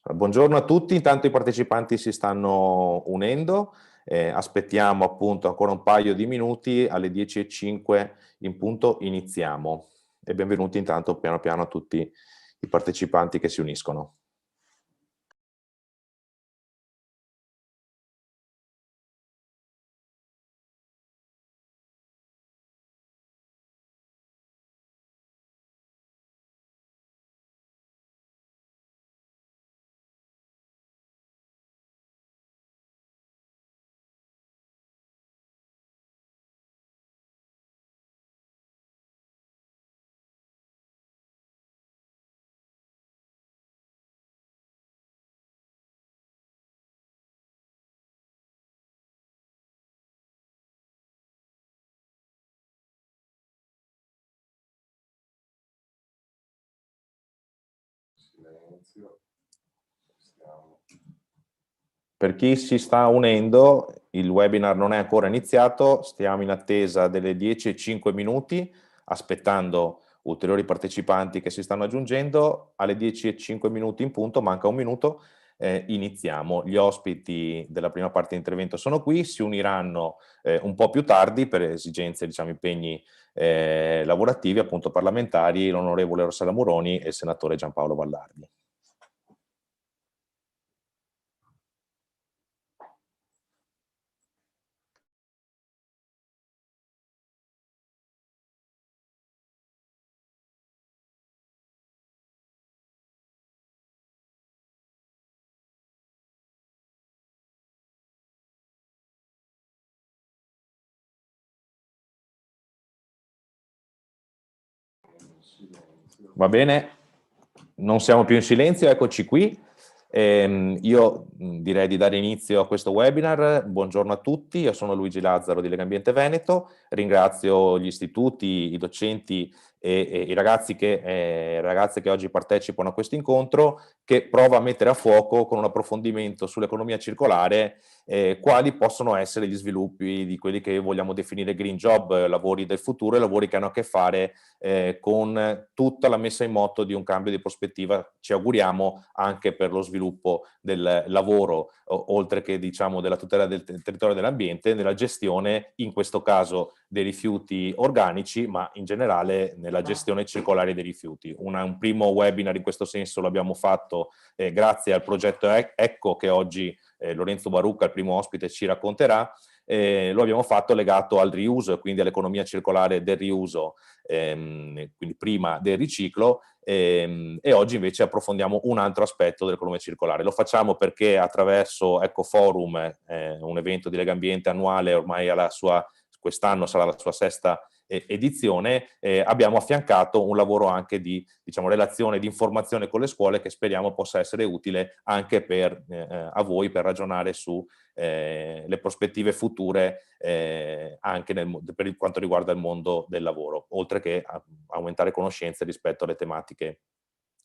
Buongiorno a tutti, intanto i partecipanti si stanno unendo, aspettiamo appunto ancora un paio di minuti, alle 10:05 in punto iniziamo e benvenuti intanto piano piano a tutti i partecipanti che si uniscono. Silenzio. Per chi si sta unendo, il webinar non è ancora iniziato, stiamo in attesa delle 10:05 minuti, aspettando ulteriori partecipanti che si stanno aggiungendo. Alle 10:05 minuti in punto, manca un minuto, iniziamo. Gli ospiti della prima parte di intervento sono qui, si uniranno un po' più tardi per esigenze, diciamo, impegni lavorativi, appunto parlamentari, l'onorevole Rossella Muroni e il senatore Giampaolo Vallardi. Va bene, non siamo più in silenzio, eccoci qui. Io direi di dare inizio a questo webinar. Buongiorno a tutti, io sono Luigi Lazzaro di Legambiente Veneto, ringrazio gli istituti, i docenti e i ragazzi ragazze che oggi partecipano a questo incontro, che prova a mettere a fuoco con un approfondimento sull'economia circolare quali possono essere gli sviluppi di quelli che vogliamo definire green job, lavori del futuro e lavori che hanno a che fare con tutta la messa in moto di un cambio di prospettiva, ci auguriamo, anche per lo sviluppo del lavoro, oltre che diciamo della tutela del territorio e dell'ambiente, nella gestione, in questo caso, dei rifiuti organici, ma in generale nella gestione circolare dei rifiuti. Un primo webinar in questo senso l'abbiamo fatto grazie al progetto ECCO, che oggi Lorenzo Barucca, il primo ospite, ci racconterà. Lo abbiamo fatto legato al riuso, quindi all'economia circolare del riuso, quindi prima del riciclo, e oggi invece approfondiamo un altro aspetto dell'economia circolare. Lo facciamo perché attraverso Ecoforum, un evento di Legambiente annuale, ormai quest'anno sarà la sua sesta edizione, abbiamo affiancato un lavoro anche di, diciamo, relazione, di informazione con le scuole, che speriamo possa essere utile anche a voi per ragionare su le prospettive future anche per quanto riguarda il mondo del lavoro, oltre che aumentare conoscenze rispetto alle tematiche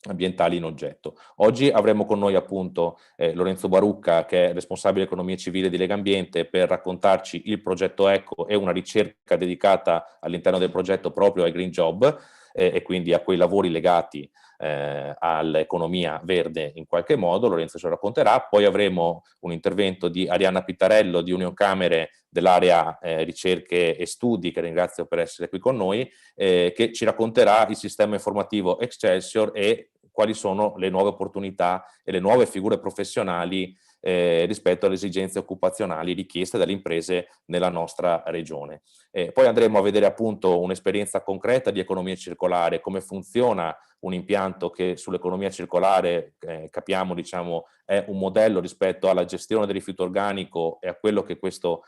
ambientali in oggetto. Oggi avremo con noi appunto Lorenzo Barucca, che è responsabile economia civile di Legambiente, per raccontarci il progetto ECCO e una ricerca dedicata all'interno del progetto proprio ai green job e quindi a quei lavori legati all'economia verde in qualche modo. Lorenzo ce lo racconterà. Poi avremo un intervento di Arianna Pittarello di Unioncamere dell'area ricerche e studi, che ringrazio per essere qui con noi, che ci racconterà il sistema informativo Excelsior e quali sono le nuove opportunità e le nuove figure professionali rispetto alle esigenze occupazionali richieste dalle imprese nella nostra regione. Poi andremo a vedere appunto un'esperienza concreta di economia circolare, come funziona un impianto che sull'economia circolare capiamo, diciamo, è un modello rispetto alla gestione del rifiuto organico e a quello che questo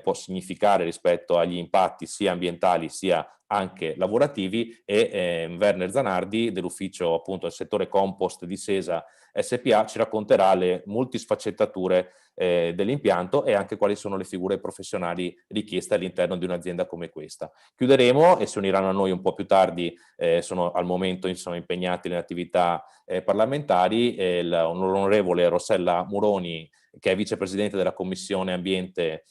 può significare rispetto agli impatti sia ambientali sia anche lavorativi, e Werner Zanardi dell'ufficio appunto del settore compost di Sesa SPA ci racconterà le multisfaccettature dell'impianto e anche quali sono le figure professionali richieste all'interno di un'azienda come questa. Chiuderemo e si uniranno a noi un po' più tardi, al momento sono impegnati nelle attività parlamentari, l'onorevole Rossella Muroni che è vicepresidente della Commissione Ambiente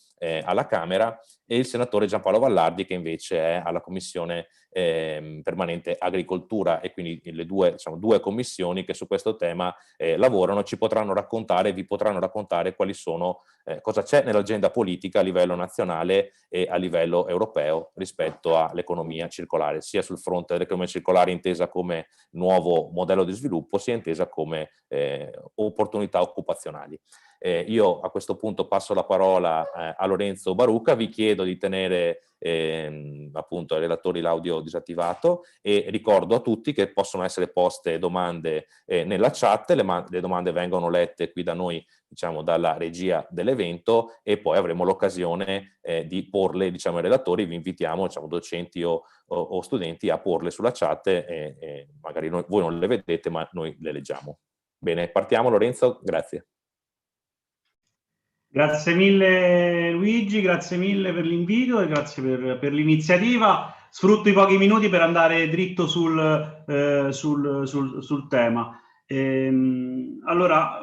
alla Camera, e il senatore Giampaolo Vallardi, che invece è alla Commissione permanente Agricoltura, e quindi le due, diciamo, due commissioni che su questo tema lavorano, ci potranno raccontare, vi potranno raccontare quali sono, cosa c'è nell'agenda politica a livello nazionale e a livello europeo rispetto all'economia circolare, sia sul fronte dell'economia circolare intesa come nuovo modello di sviluppo, sia intesa come opportunità occupazionali. Io a questo punto passo la parola a Lorenzo Baruca, vi chiedo di tenere appunto ai relatori l'audio disattivato, e ricordo a tutti che possono essere poste domande nella chat, le domande vengono lette qui da noi, diciamo, dalla regia dell'evento, e poi avremo l'occasione di porle, diciamo, ai relatori. Vi invitiamo, diciamo, docenti o studenti a porle sulla chat, e magari voi non le vedete ma noi le leggiamo. Bene, partiamo Lorenzo, grazie. Grazie mille Luigi, grazie mille per l'invito e grazie per l'iniziativa. Sfrutto i pochi minuti per andare dritto sul tema. Allora,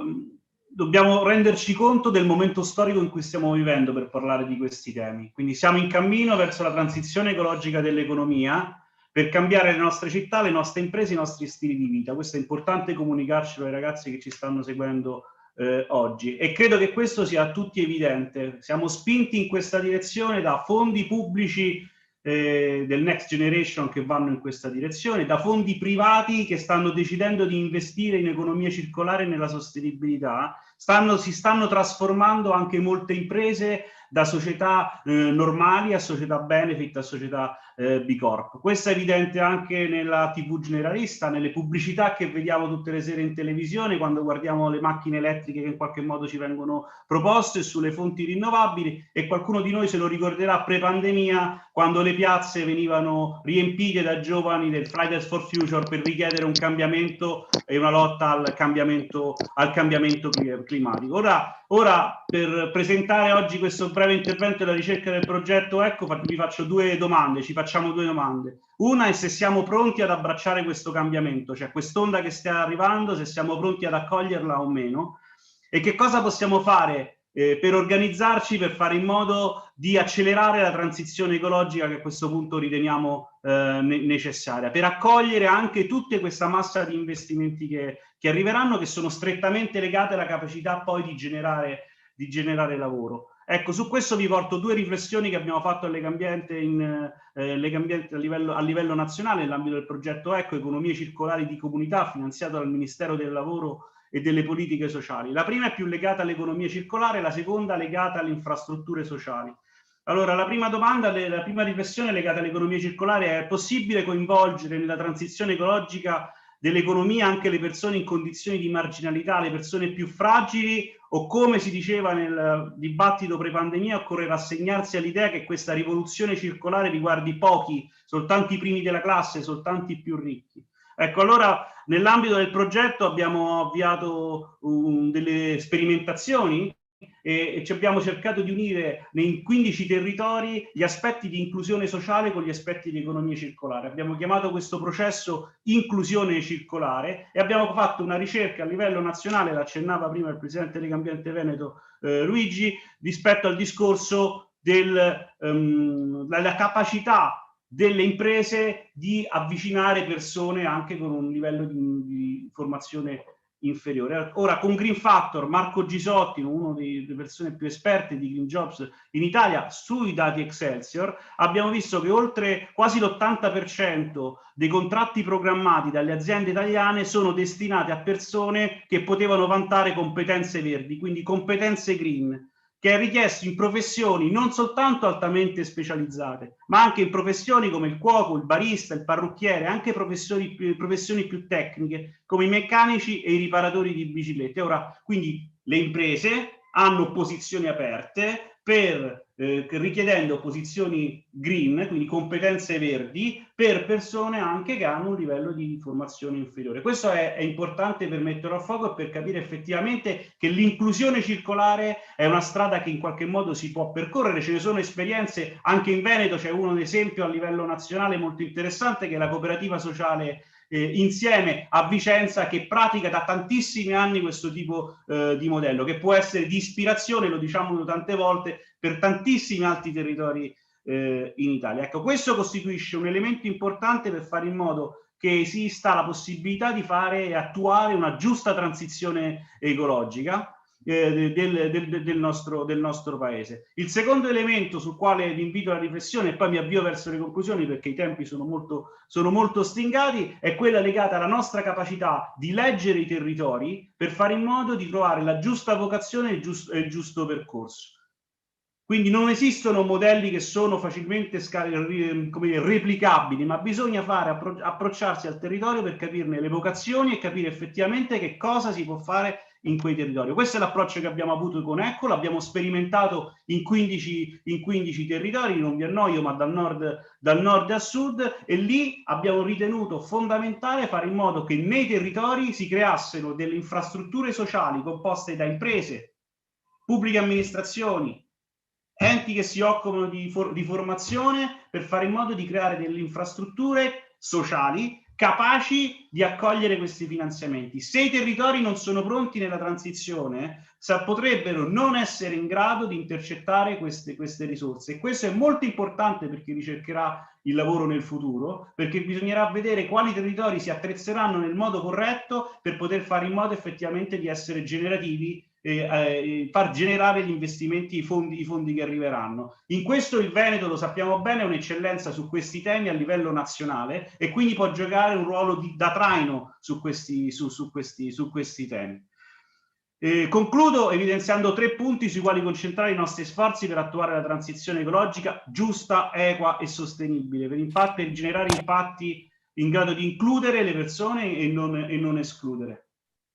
dobbiamo renderci conto del momento storico in cui stiamo vivendo per parlare di questi temi. Quindi siamo in cammino verso la transizione ecologica dell'economia per cambiare le nostre città, le nostre imprese, i nostri stili di vita. Questo è importante comunicarcelo ai ragazzi che ci stanno seguendo oggi, e credo che questo sia a tutti evidente. Siamo spinti in questa direzione da fondi pubblici del Next Generation che vanno in questa direzione, da fondi privati che stanno decidendo di investire in economia circolare e nella sostenibilità. Si stanno trasformando anche molte imprese da società normali a società benefit, a società B Corp. Questo è evidente anche nella TV generalista, nelle pubblicità che vediamo tutte le sere in televisione, quando guardiamo le macchine elettriche che in qualche modo ci vengono proposte, sulle fonti rinnovabili, e qualcuno di noi se lo ricorderà pre-pandemia, quando le piazze venivano riempite da giovani del Fridays for Future per richiedere un cambiamento e una lotta al cambiamento climatico. Ora, per presentare oggi questo breve intervento della ricerca del progetto ECO, vi faccio ci facciamo due domande. Una è se siamo pronti ad abbracciare questo cambiamento, cioè quest'onda che sta arrivando, se siamo pronti ad accoglierla o meno, e che cosa possiamo fare per organizzarci, per fare in modo di accelerare la transizione ecologica che a questo punto riteniamo necessaria, per accogliere anche tutta questa massa di investimenti che arriveranno, che sono strettamente legate alla capacità poi di generare lavoro. Ecco, su questo vi porto due riflessioni che abbiamo fatto a Legambiente a livello nazionale nell'ambito del progetto ECO, Economie Circolari di Comunità, finanziato dal Ministero del Lavoro e delle Politiche Sociali. La prima è più legata all'economia circolare, la seconda legata alle infrastrutture sociali. Allora, la prima riflessione legata all'economia circolare: è possibile coinvolgere nella transizione ecologica dell'economia anche le persone in condizioni di marginalità, le persone più fragili, o, come si diceva nel dibattito pre-pandemia, occorre rassegnarsi all'idea che questa rivoluzione circolare riguardi pochi, soltanto i primi della classe, soltanto i più ricchi? Ecco, allora nell'ambito del progetto abbiamo avviato delle sperimentazioni e ci abbiamo cercato di unire nei 15 territori gli aspetti di inclusione sociale con gli aspetti di economia circolare. Abbiamo chiamato questo processo inclusione circolare e abbiamo fatto una ricerca a livello nazionale, l'accennava prima il presidente Legambiente Veneto Luigi, rispetto al discorso della capacità delle imprese di avvicinare persone anche con un livello di formazione inferiore. Ora, con Green Factor, Marco Gisotti, una delle persone più esperte di Green Jobs in Italia, sui dati Excelsior, abbiamo visto che oltre quasi l'80% dei contratti programmati dalle aziende italiane sono destinati a persone che potevano vantare competenze verdi, quindi competenze green, che è richiesto in professioni non soltanto altamente specializzate, ma anche in professioni come il cuoco, il barista, il parrucchiere, anche professioni più tecniche come i meccanici e i riparatori di biciclette. Ora, quindi le imprese hanno posizioni aperte richiedendo posizioni green, quindi competenze verdi, per persone anche che hanno un livello di formazione inferiore. Questo è importante per metterlo a fuoco e per capire effettivamente che l'inclusione circolare è una strada che in qualche modo si può percorrere. Ce ne sono esperienze, anche in Veneto c'è un esempio a livello nazionale molto interessante, che è la cooperativa sociale insieme a Vicenza, che pratica da tantissimi anni questo tipo di modello, che può essere di ispirazione, lo diciamo tante volte, per tantissimi altri territori in Italia. Ecco, questo costituisce un elemento importante per fare in modo che esista la possibilità di fare e attuare una giusta transizione ecologica del nostro paese. Il secondo elemento sul quale vi invito alla riflessione, e poi mi avvio verso le conclusioni perché i tempi sono molto stingati, è quella legata alla nostra capacità di leggere i territori per fare in modo di trovare la giusta vocazione e il giusto percorso. Quindi non esistono modelli che sono facilmente replicabili, ma bisogna approcciarsi al territorio per capirne le vocazioni e capire effettivamente che cosa si può fare in quei territori. Questo è l'approccio che abbiamo avuto con Eco, l'abbiamo sperimentato in 15 territori, non vi annoio, ma dal nord a sud, e lì abbiamo ritenuto fondamentale fare in modo che nei territori si creassero delle infrastrutture sociali composte da imprese, pubbliche amministrazioni, enti che si occupano di formazione, per fare in modo di creare delle infrastrutture sociali capaci di accogliere questi finanziamenti. Se i territori non sono pronti nella transizione, potrebbero non essere in grado di intercettare queste risorse. E questo è molto importante per chi ricercherà il lavoro nel futuro, perché bisognerà vedere quali territori si attrezeranno nel modo corretto per poter fare in modo effettivamente di essere generativi e far generare gli investimenti, i fondi che arriveranno. In questo il Veneto, lo sappiamo bene, è un'eccellenza su questi temi a livello nazionale e quindi può giocare un ruolo da traino su questi temi. Concludo evidenziando 3 punti sui quali concentrare i nostri sforzi per attuare la transizione ecologica giusta, equa e sostenibile, per generare impatti in grado di includere le persone e non escludere.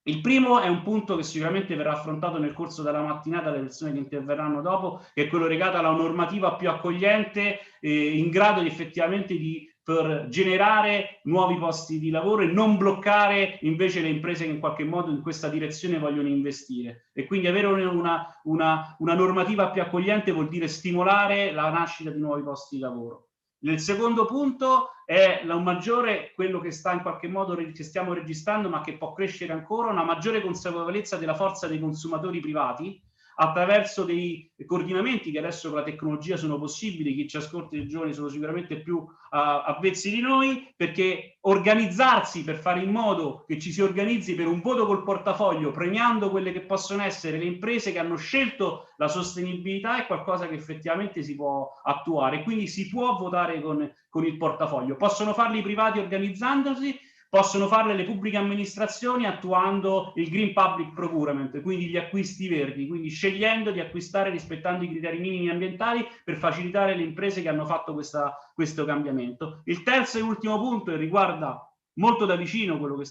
Il primo è un punto che sicuramente verrà affrontato nel corso della mattinata dalle persone che interverranno dopo, che è quello legato alla normativa più accogliente, in grado di effettivamente per generare nuovi posti di lavoro e non bloccare invece le imprese che in qualche modo in questa direzione vogliono investire. E quindi avere una normativa più accogliente vuol dire stimolare la nascita di nuovi posti di lavoro. Nel secondo punto è un maggiore, quello che sta in qualche modo che stiamo registrando, ma che può crescere ancora, una maggiore consapevolezza della forza dei consumatori privati attraverso dei coordinamenti che adesso con la tecnologia sono possibili. Chi ci ascolta, i giovani sono sicuramente più avvezzi di noi, perché organizzarsi per fare in modo che ci si organizzi per un voto col portafoglio, premiando quelle che possono essere le imprese che hanno scelto la sostenibilità, è qualcosa che effettivamente si può attuare. Quindi si può votare con il portafoglio. Possono farli i privati organizzandosi, possono farle le pubbliche amministrazioni attuando il Green Public Procurement, quindi gli acquisti verdi, quindi scegliendo di acquistare rispettando i criteri minimi ambientali per facilitare le imprese che hanno fatto questo cambiamento. Il terzo e ultimo punto riguarda molto da vicino quello che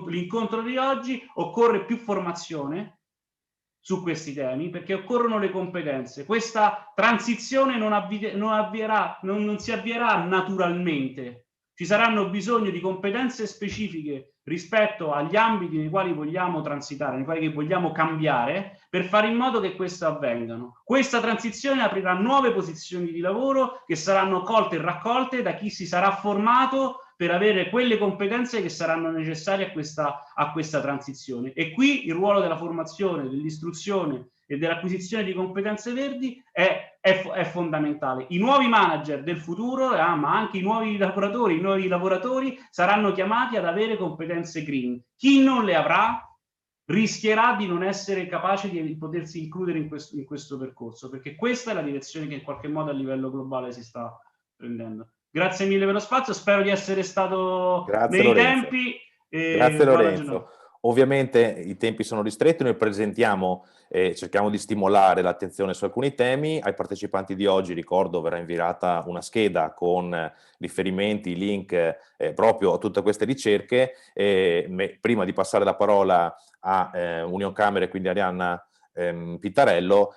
l'incontro di oggi. Occorre più formazione su questi temi, perché occorrono le competenze. Questa transizione non si avvierà naturalmente. Ci saranno bisogno di competenze specifiche rispetto agli ambiti nei quali vogliamo transitare, nei quali vogliamo cambiare, per fare in modo che questo avvengano. Questa transizione aprirà nuove posizioni di lavoro che saranno colte e raccolte da chi si sarà formato per avere quelle competenze che saranno necessarie a questa transizione. E qui il ruolo della formazione, dell'istruzione e dell'acquisizione di competenze verdi è fondamentale. I nuovi manager del futuro, ma anche i nuovi lavoratori saranno chiamati ad avere competenze green. Chi non le avrà rischierà di non essere capace di potersi includere in questo percorso, perché questa è la direzione che in qualche modo a livello globale si sta prendendo. Grazie mille per lo spazio, spero di essere stato nei tempi. Grazie Lorenzo. Ovviamente i tempi sono ristretti, noi presentiamo cerchiamo di stimolare l'attenzione su alcuni temi. Ai partecipanti di oggi, ricordo, verrà inviata una scheda con riferimenti, link proprio a tutte queste ricerche. Prima di passare la parola a Unioncamere, quindi Arianna Pittarello,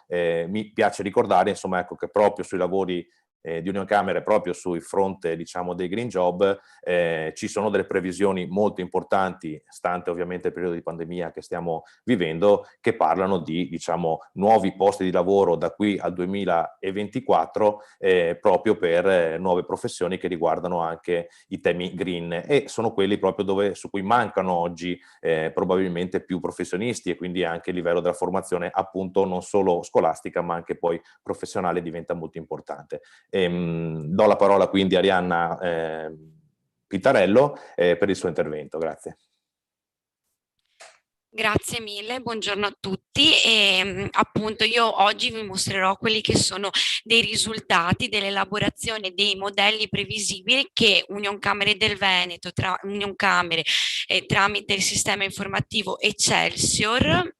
mi piace ricordare, insomma, ecco, che proprio sui lavori di Unioncamere proprio sul fronte, diciamo, dei green job. Ci sono delle previsioni molto importanti, stante ovviamente il periodo di pandemia che stiamo vivendo, che parlano di, diciamo, nuovi posti di lavoro da qui al 2024, proprio per nuove professioni che riguardano anche i temi green, e sono quelli proprio su cui mancano oggi probabilmente più professionisti, e quindi anche il livello della formazione, appunto, non solo scolastica ma anche poi professionale, diventa molto importante. Do la parola quindi a Arianna Pittarello per il suo intervento. Grazie. Grazie mille, buongiorno a tutti. Appunto io oggi vi mostrerò quelli che sono dei risultati dell'elaborazione dei modelli previsibili che Unioncamere del Veneto, Unioncamere tramite il sistema informativo Excelsior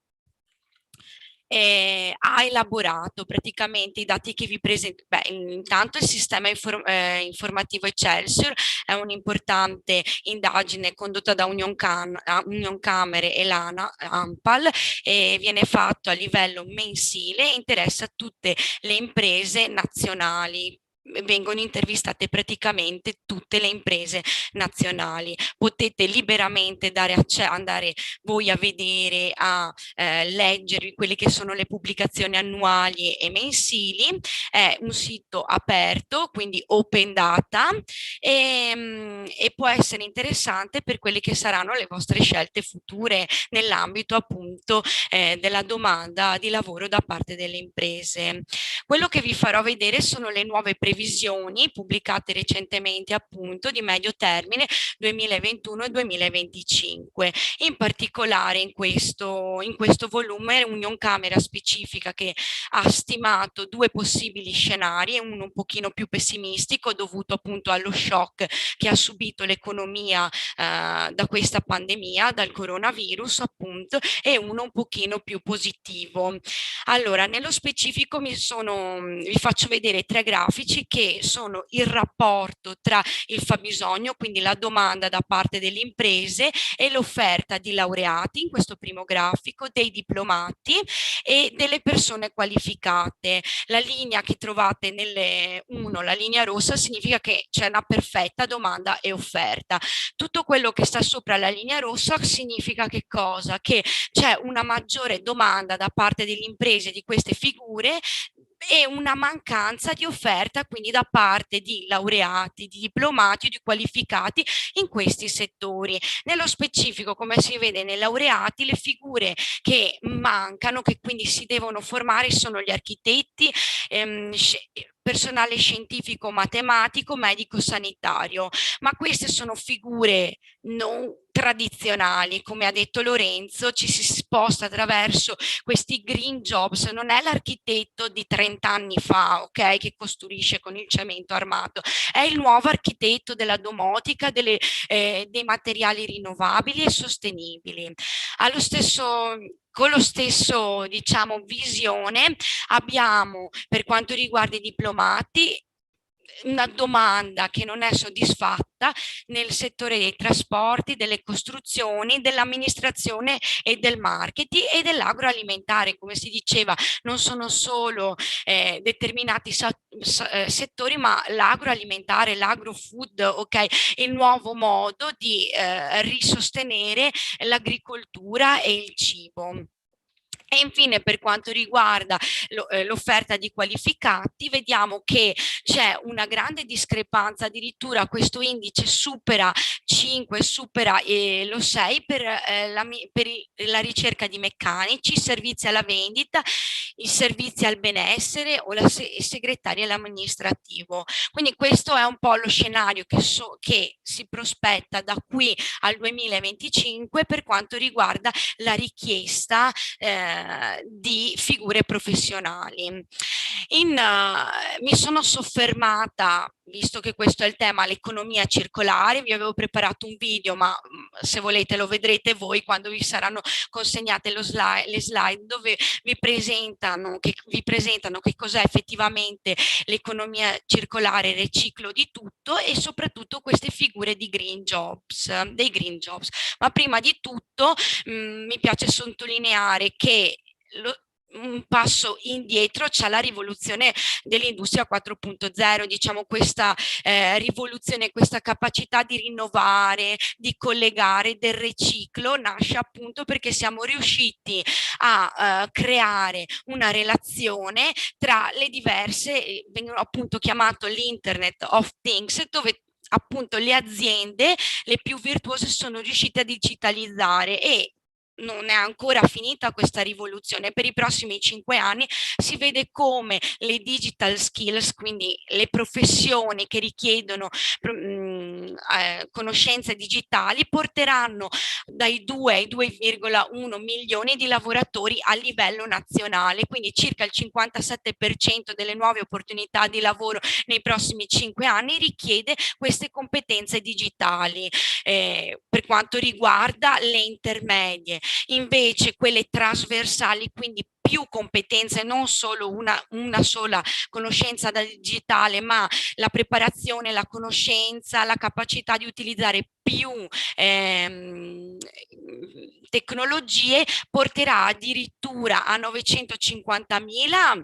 ha elaborato praticamente i dati che vi presento. Intanto il sistema informativo Excelsior è un'importante indagine condotta da Unioncamere e l'ANPAL, e viene fatto a livello mensile e interessa tutte le imprese nazionali. Vengono intervistate praticamente tutte le imprese nazionali. Potete liberamente andare voi a vedere, a leggere quelle che sono le pubblicazioni annuali e mensili. È un sito aperto, quindi open data, e può essere interessante per quelle che saranno le vostre scelte future nell'ambito appunto della domanda di lavoro da parte delle imprese. Quello che vi farò vedere sono le nuove previsioni pubblicate recentemente appunto di medio termine 2021 e 2025. In particolare in questo volume Unioncamere specifica che ha stimato due possibili scenari, uno un pochino più pessimistico dovuto appunto allo shock che ha subito l'economia da questa pandemia, dal coronavirus appunto, e uno un pochino più positivo. Allora, nello specifico vi faccio vedere tre grafici che sono il rapporto tra il fabbisogno, quindi la domanda da parte delle imprese, e l'offerta di laureati, in questo primo grafico, dei diplomati e delle persone qualificate. La linea che trovate la linea rossa, significa che c'è una perfetta domanda e offerta. Tutto quello che sta sopra la linea rossa significa che cosa? Che c'è una maggiore domanda da parte delle imprese di queste figure e una mancanza di offerta quindi da parte di laureati, di diplomati o di qualificati in questi settori. Nello specifico, come si vede nei laureati, le figure che mancano, che quindi si devono formare, sono gli architetti, personale scientifico, matematico, medico, sanitario, ma queste sono figure non tradizionali. Come ha detto Lorenzo, ci si sposta attraverso questi green jobs. Non è l'architetto di 30 anni fa, ok, che costruisce con il cemento armato, è il nuovo architetto della domotica, dei materiali rinnovabili e sostenibili. Con lo stesso, diciamo, visione abbiamo, per quanto riguarda i diplomati, una domanda che non è soddisfatta nel settore dei trasporti, delle costruzioni, dell'amministrazione e del marketing e dell'agroalimentare. Come si diceva, non sono solo determinati settori, ma l'agroalimentare, l'agrofood, ok, il nuovo modo di risostenere l'agricoltura e il cibo. E infine, per quanto riguarda l'offerta di qualificati, vediamo che c'è una grande discrepanza, addirittura questo indice supera 5, supera lo 6 per la ricerca di meccanici, servizi alla vendita, i servizi al benessere o la segretaria e l'amministrativo. Quindi questo è un po' lo scenario che si prospetta da qui al 2025 per quanto riguarda la richiesta di figure professionali. Mi sono soffermata, visto che questo è il tema, l'economia circolare. Vi avevo preparato un video, ma se volete lo vedrete voi quando vi saranno consegnate le slide, dove vi presentano che cos'è effettivamente l'economia circolare, il riciclo di tutto e soprattutto queste figure di green jobs, dei green jobs. Ma prima di tutto mi piace sottolineare che un passo indietro c'è la rivoluzione dell'industria 4.0, diciamo questa rivoluzione, questa capacità di rinnovare, di collegare, del riciclo nasce appunto perché siamo riusciti a creare una relazione tra le diverse, vengono appunto chiamato l'Internet of Things, dove appunto le aziende, le più virtuose, sono riuscite a digitalizzare, e non è ancora finita questa rivoluzione. Per i prossimi 5 anni si vede come le digital skills, quindi le professioni che richiedono conoscenze digitali, porteranno dai 2 ai 2,1 milioni di lavoratori a livello nazionale, quindi circa il 57% delle nuove opportunità di lavoro nei prossimi 5 anni richiede queste competenze digitali. Per quanto riguarda le intermedie, invece quelle trasversali, quindi più competenze, non solo una sola conoscenza da digitale, ma la preparazione, la conoscenza, la capacità di utilizzare più tecnologie, porterà addirittura a 924.000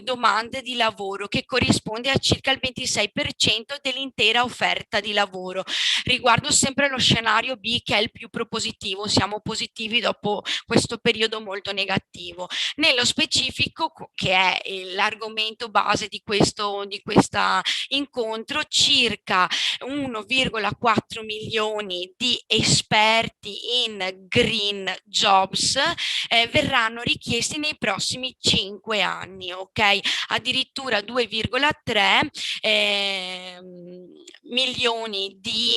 domande di lavoro, che corrisponde a circa il 26% dell'intera offerta di lavoro. Riguardo sempre lo scenario B, che è il più propositivo, siamo positivi dopo questo periodo molto negativo. Nello specifico, che è l'argomento base di questo incontro, circa 1,4 milioni di esperti in green jobs verranno richiesti nei prossimi 5 anni, ok? Addirittura 2,3 milioni di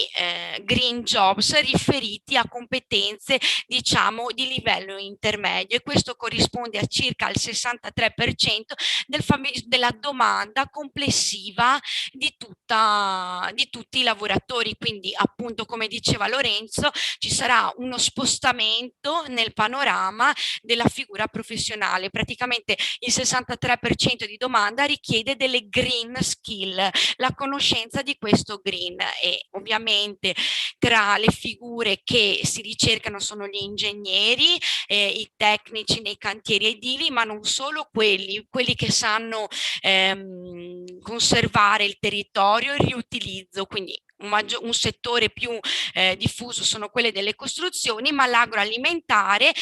green jobs riferiti a competenze, diciamo, di livello intermedio, e questo corrisponde a circa il 63% della domanda complessiva di tutti i lavoratori. Quindi appunto, come diceva Lorenzo, ci sarà uno spostamento nel panorama della figura professionale. Praticamente il 63% di domanda richiede delle green skill, la conoscenza di questo green, e ovviamente tra le figure che si ricercano sono gli ingegneri, i tecnici nei cantieri edili, ma non solo quelli che sanno conservare il territorio e il riutilizzo, quindi un settore più diffuso sono quelle delle costruzioni, ma l'agroalimentare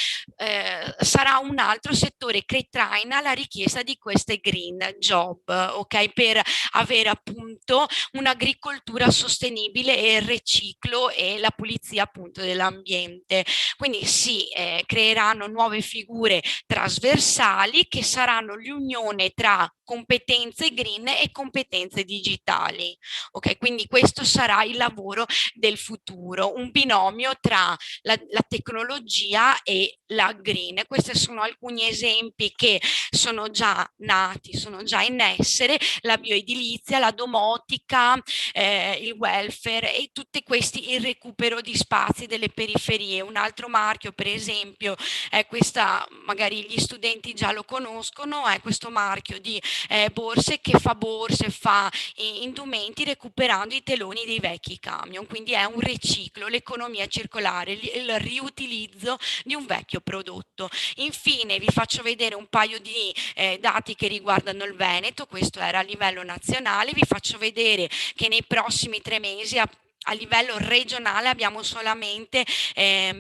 sarà un altro settore che traina la richiesta di queste green job, ok? Per avere appunto un'agricoltura sostenibile e il riciclo e la pulizia appunto dell'ambiente. Quindi si creeranno nuove figure trasversali che saranno l'unione tra competenze green e competenze digitali. Ok, quindi questo sarà il lavoro del futuro, un binomio tra la tecnologia e la green. Questi sono alcuni esempi che sono già nati, sono già in essere: la bioedilizia, la domotica, il welfare, e tutti questi, il recupero di spazi delle periferie. Un altro marchio, per esempio, è questa, magari gli studenti già lo conoscono, è questo marchio di borse, che fa borse, fa indumenti recuperando i teloni dei vecchi camion. Quindi è un riciclo, l'economia circolare, il riutilizzo di un vecchio prodotto. Infine vi faccio vedere un paio di dati che riguardano il Veneto. Questo era a livello nazionale. Vi faccio vedere che nei prossimi 3 mesi a livello regionale abbiamo solamente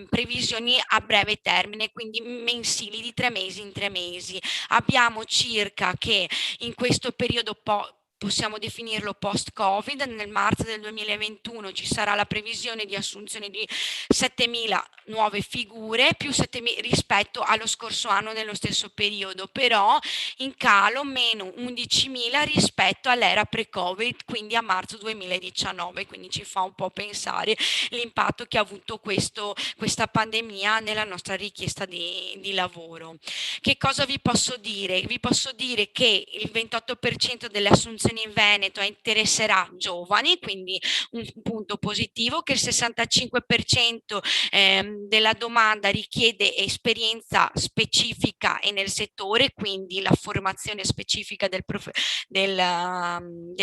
previsioni a breve termine, quindi mensili, di 3 mesi in 3 mesi. Abbiamo circa che in questo periodo possiamo definirlo post-Covid, nel marzo del 2021 ci sarà la previsione di assunzione di 7.000 nuove figure, più 7.000 rispetto allo scorso anno nello stesso periodo, però in calo, meno 11.000 rispetto all'era pre-Covid, quindi a marzo 2019, quindi ci fa un po' pensare l'impatto che ha avuto questa pandemia nella nostra richiesta di lavoro. Che cosa vi posso dire? Vi posso dire che il 28% delle assunzioni formazione in Veneto interesserà giovani, quindi un punto positivo, che il 65% della domanda richiede esperienza specifica e nel settore, quindi la formazione specifica del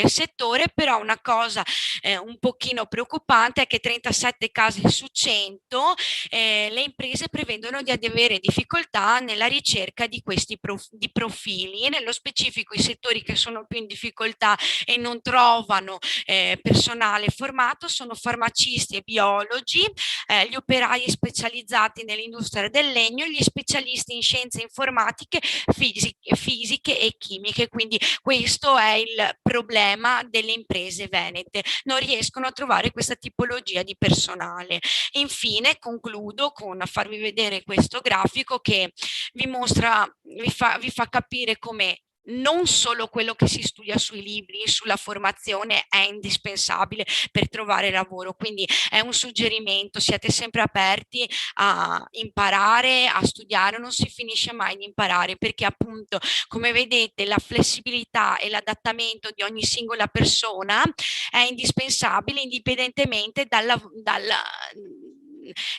settore. Però una cosa un pochino preoccupante è che 37 casi su 100 le imprese prevedono di avere difficoltà nella ricerca di questi profili, e nello specifico i settori che sono più in difficoltà e non trovano personale formato sono farmacisti e biologi, gli operai specializzati nell'industria del legno, gli specialisti in scienze informatiche, fisiche e chimiche. Quindi questo è il problema delle imprese venete, non riescono a trovare questa tipologia di personale. Infine concludo con farvi vedere questo grafico che vi mostra, vi fa capire come non solo quello che si studia sui libri, sulla formazione è indispensabile per trovare lavoro. Quindi è un suggerimento: siate sempre aperti a imparare, a studiare, non si finisce mai di imparare, perché appunto, come vedete, la flessibilità e l'adattamento di ogni singola persona è indispensabile, indipendentemente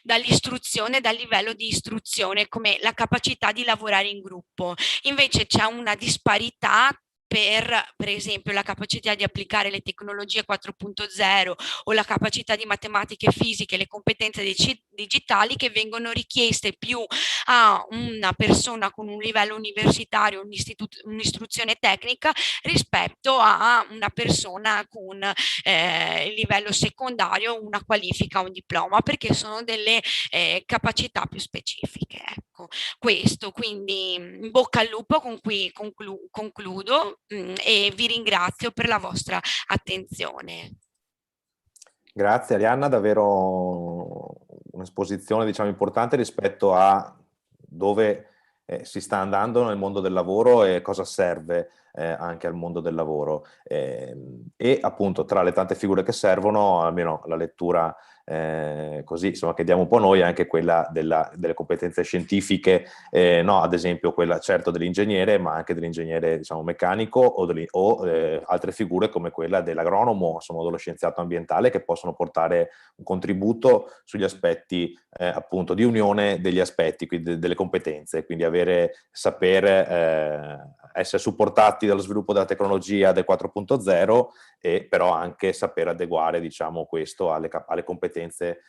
dall'istruzione, dal livello di istruzione, come la capacità di lavorare in gruppo. Invece c'è una disparità per esempio la capacità di applicare le tecnologie 4.0 o la capacità di matematica e fisica e le competenze digitali, che vengono richieste più a una persona con un livello universitario, un'istruzione tecnica, rispetto a una persona con il livello secondario, una qualifica, un diploma, perché sono delle capacità più specifiche. Ecco, questo, quindi in bocca al lupo, con cui concludo e vi ringrazio per la vostra attenzione. Grazie Arianna, davvero un'esposizione, diciamo, importante rispetto a dove si sta andando nel mondo del lavoro e cosa serve anche al mondo del lavoro. E appunto, tra le tante figure che servono, almeno la lettura così, insomma, che diamo un po' noi, anche quella delle competenze scientifiche, no, ad esempio quella certo dell'ingegnere, ma anche dell'ingegnere, diciamo, meccanico o altre figure come quella dell'agronomo, insomma, dello scienziato ambientale, che possono portare un contributo sugli aspetti appunto di unione degli aspetti, quindi delle competenze, quindi saper essere supportati dallo sviluppo della tecnologia del 4.0 e però anche saper adeguare, diciamo, questo alle competenze,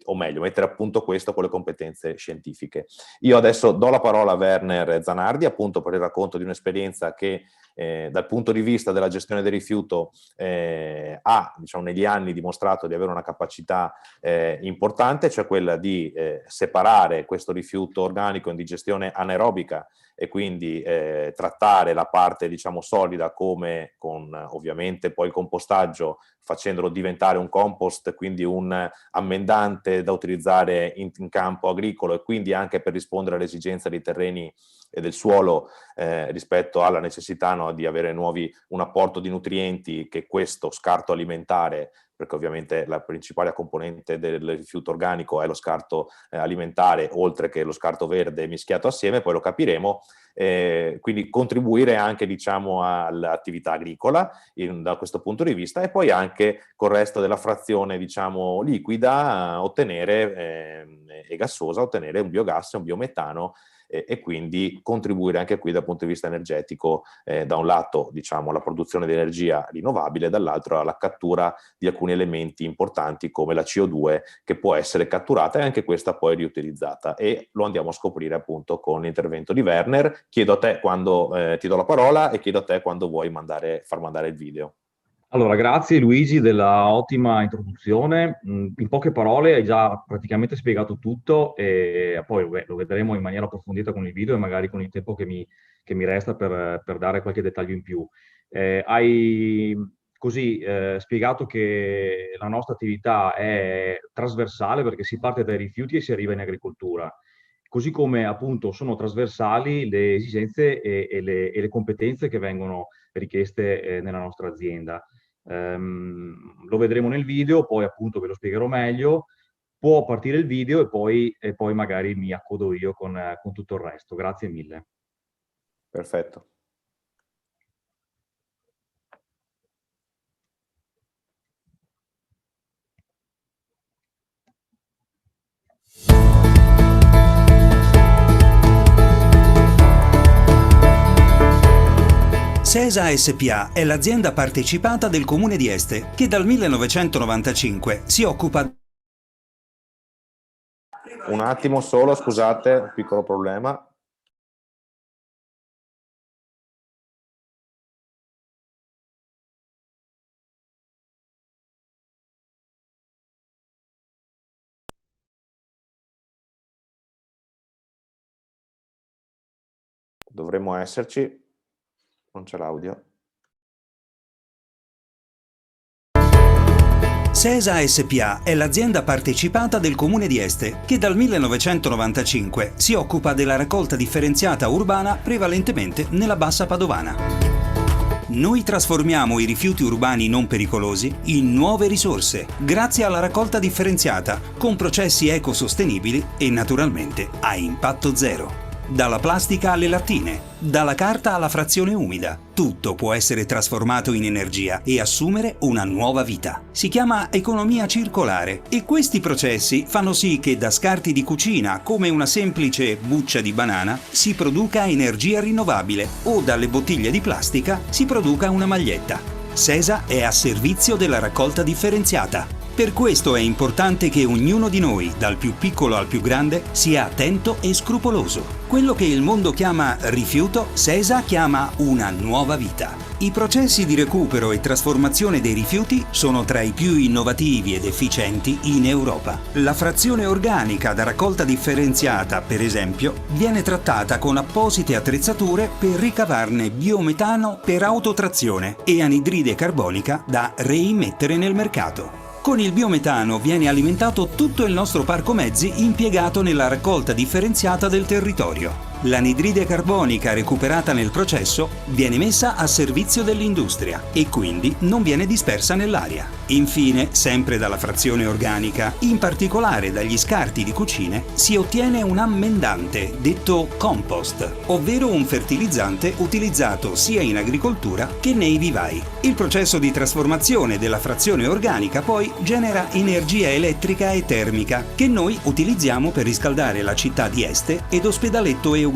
o meglio, mettere a punto questo con le competenze scientifiche. Io adesso do la parola a Werner Zanardi, appunto per il racconto di un'esperienza che dal punto di vista della gestione del rifiuto ha, diciamo, negli anni dimostrato di avere una capacità importante, cioè quella di separare questo rifiuto organico in digestione anaerobica e quindi trattare la parte, diciamo, solida, come con ovviamente poi il compostaggio, facendolo diventare un compost, quindi un ammendante da utilizzare in campo agricolo, e quindi anche per rispondere alle esigenze dei terreni e del suolo rispetto alla necessità, no, di avere un apporto di nutrienti che questo scarto alimentare, perché ovviamente la principale componente del rifiuto organico è lo scarto alimentare, oltre che lo scarto verde mischiato assieme, poi lo capiremo, quindi contribuire anche, diciamo, all'attività agricola da questo punto di vista, e poi anche col resto della frazione, diciamo, liquida e gassosa ottenere un biogas, un biometano, e quindi contribuire anche qui dal punto di vista energetico, da un lato, diciamo, alla produzione di energia rinnovabile, dall'altro alla cattura di alcuni elementi importanti come la CO2, che può essere catturata e anche questa poi riutilizzata, e lo andiamo a scoprire appunto con l'intervento di Werner. Chiedo a te quando ti do la parola, e chiedo a te quando vuoi far mandare il video. Allora, grazie Luigi della ottima introduzione. In poche parole hai già praticamente spiegato tutto, e poi lo vedremo in maniera approfondita con il video e magari con il tempo che mi resta per dare qualche dettaglio in più. Hai così spiegato che la nostra attività è trasversale, perché si parte dai rifiuti e si arriva in agricoltura, così come appunto sono trasversali le esigenze e le competenze che vengono richieste nella nostra azienda. Lo vedremo nel video, poi appunto ve lo spiegherò meglio. Può partire il video e poi magari mi accodo io con tutto il resto. Grazie mille. Perfetto. SeSa SpA è l'azienda partecipata del Comune di Este che dal 1995 si occupa... Un attimo solo, scusate, un piccolo problema. Dovremmo esserci, non c'è l'audio. SeSa SpA è l'azienda partecipata del Comune di Este che dal 1995 si occupa della raccolta differenziata urbana prevalentemente nella Bassa Padovana. Noi trasformiamo i rifiuti urbani non pericolosi in nuove risorse grazie alla raccolta differenziata con processi ecosostenibili e naturalmente a impatto zero. Dalla plastica alle lattine, dalla carta alla frazione umida, tutto può essere trasformato in energia e assumere una nuova vita. Si chiama economia circolare e questi processi fanno sì che da scarti di cucina, come una semplice buccia di banana, si produca energia rinnovabile o dalle bottiglie di plastica si produca una maglietta. SeSa è a servizio della raccolta differenziata. Per questo è importante che ognuno di noi, dal più piccolo al più grande, sia attento e scrupoloso. Quello che il mondo chiama rifiuto, SeSa chiama una nuova vita. I processi di recupero e trasformazione dei rifiuti sono tra i più innovativi ed efficienti in Europa. La frazione organica da raccolta differenziata, per esempio, viene trattata con apposite attrezzature per ricavarne biometano per autotrazione e anidride carbonica da reimmettere nel mercato. Con il biometano viene alimentato tutto il nostro parco mezzi impiegato nella raccolta differenziata del territorio. L'anidride carbonica recuperata nel processo viene messa a servizio dell'industria e quindi non viene dispersa nell'aria. Infine, sempre dalla frazione organica, in particolare dagli scarti di cucine, si ottiene un ammendante, detto compost, ovvero un fertilizzante utilizzato sia in agricoltura che nei vivai. Il processo di trasformazione della frazione organica poi genera energia elettrica e termica che noi utilizziamo per riscaldare la città di Este ed Ospedaletto Euganeo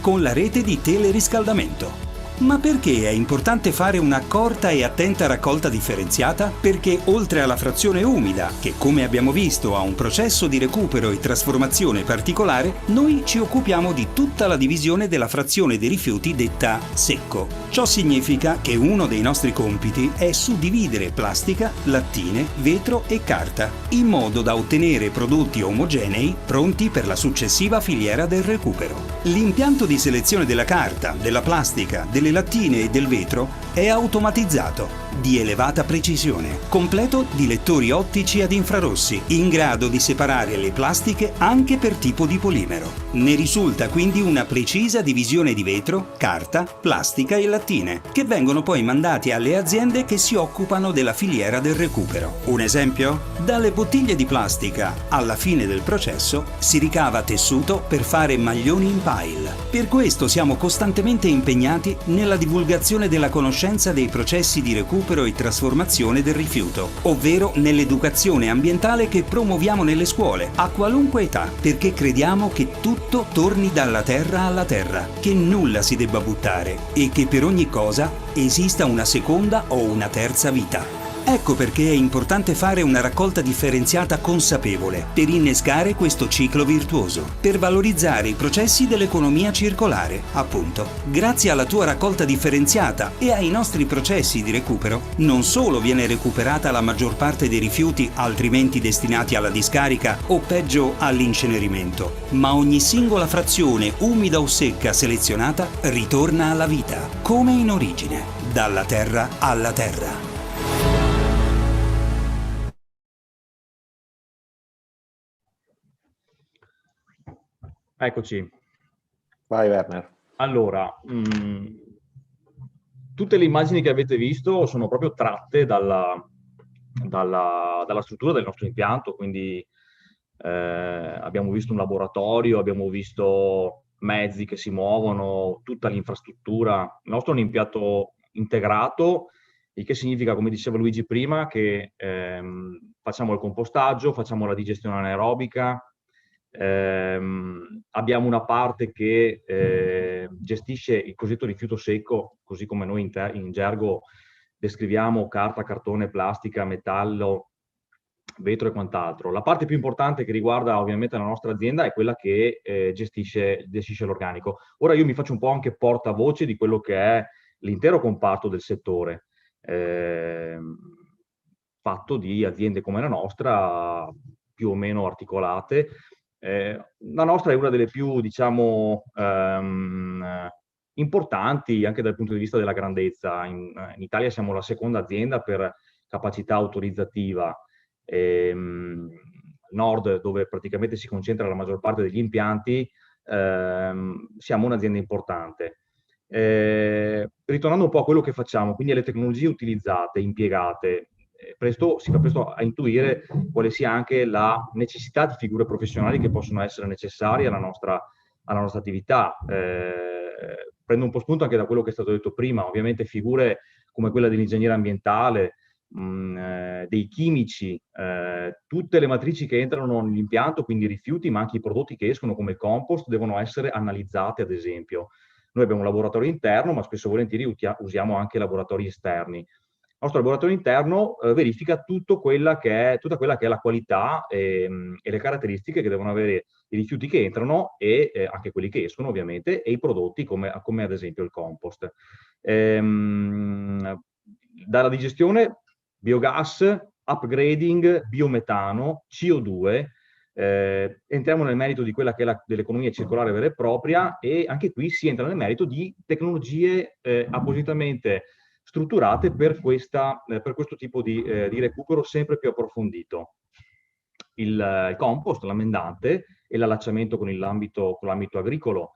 con la rete di teleriscaldamento. Ma perché è importante fare un'accorta e attenta raccolta differenziata? Perché oltre alla frazione umida, che come abbiamo visto ha un processo di recupero e trasformazione particolare, noi ci occupiamo di tutta la divisione della frazione dei rifiuti detta secco. Ciò significa che uno dei nostri compiti è suddividere plastica, lattine, vetro e carta, in modo da ottenere prodotti omogenei pronti per la successiva filiera del recupero. L'impianto di selezione della carta, della plastica, delle lattine e del vetro è automatizzato, di elevata precisione, completo di lettori ottici ad infrarossi, in grado di separare le plastiche anche per tipo di polimero. Ne risulta quindi una precisa divisione di vetro, carta, plastica e lattine, che vengono poi mandati alle aziende che si occupano della filiera del recupero. Un esempio? Dalle bottiglie di plastica, alla fine del processo, si ricava tessuto per fare maglioni in pile. Per questo siamo costantemente impegnati nella divulgazione della conoscenza dei processi di recupero e trasformazione del rifiuto, ovvero nell'educazione ambientale che promuoviamo nelle scuole, a qualunque età, perché crediamo che tutto torni dalla terra alla terra, che nulla si debba buttare e che per ogni cosa esista una seconda o una terza vita. Ecco perché è importante fare una raccolta differenziata consapevole per innescare questo ciclo virtuoso, per valorizzare i processi dell'economia circolare, appunto. Grazie alla tua raccolta differenziata e ai nostri processi di recupero, non solo viene recuperata la maggior parte dei rifiuti altrimenti destinati alla discarica o peggio all'incenerimento, ma ogni singola frazione umida o secca selezionata ritorna alla vita, come in origine, dalla terra alla terra. Eccoci. Vai Werner. Allora, tutte le immagini che avete visto sono proprio tratte dalla struttura del nostro impianto, quindi abbiamo visto un laboratorio, abbiamo visto mezzi che si muovono, tutta l'infrastruttura. Il nostro è un impianto integrato, il che significa, come diceva Luigi prima, che facciamo il compostaggio, facciamo la digestione anaerobica, Abbiamo una parte che gestisce il cosiddetto rifiuto secco, così come noi in gergo descriviamo carta, cartone, plastica, metallo, vetro e quant'altro. La parte più importante che riguarda ovviamente la nostra azienda è quella che gestisce l'organico. Ora io mi faccio un po' anche portavoce di quello che è l'intero comparto del settore, fatto di aziende come la nostra, più o meno articolate. La nostra è una delle più, diciamo, importanti anche dal punto di vista della grandezza. In Italia siamo la seconda azienda per capacità autorizzativa. Nord, dove praticamente si concentra la maggior parte degli impianti, siamo un'azienda importante. Ritornando un po' a quello che facciamo, quindi alle tecnologie utilizzate, impiegate, si fa presto a intuire quale sia anche la necessità di figure professionali che possono essere necessarie alla nostra attività. Prendo un po' spunto anche da quello che è stato detto prima, ovviamente figure come quella dell'ingegnere ambientale, dei chimici, tutte le matrici che entrano nell'impianto, quindi i rifiuti, ma anche i prodotti che escono come il compost, devono essere analizzati, ad esempio. Noi abbiamo un laboratorio interno, ma spesso e volentieri usiamo anche laboratori esterni. Il nostro laboratorio interno verifica tutta quella che è la qualità e le caratteristiche che devono avere i rifiuti che entrano e anche quelli che escono, ovviamente, e i prodotti come ad esempio il compost. Dalla digestione, biogas, upgrading, biometano, CO2, entriamo nel merito di quella che è dell'economia circolare vera e propria, e anche qui si entra nel merito di tecnologie appositamente strutturate per questo tipo di recupero sempre più approfondito. Il compost, l'ammendante e l'allacciamento con l'ambito agricolo.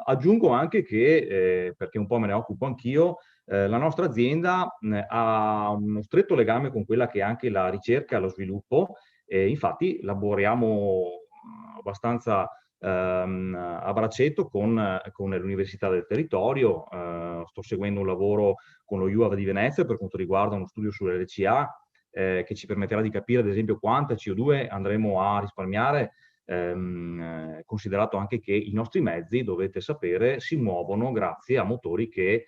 Aggiungo anche che, perché un po' me ne occupo anch'io, la nostra azienda ha uno stretto legame con quella che è anche la ricerca e lo sviluppo. Infatti lavoriamo abbastanza a braccetto con le università del territorio. Sto seguendo un lavoro con lo UAV di Venezia per quanto riguarda uno studio sull'LCA, che ci permetterà di capire, ad esempio, quanta CO2 andremo a risparmiare, considerato anche che i nostri mezzi, dovete sapere, si muovono grazie a motori che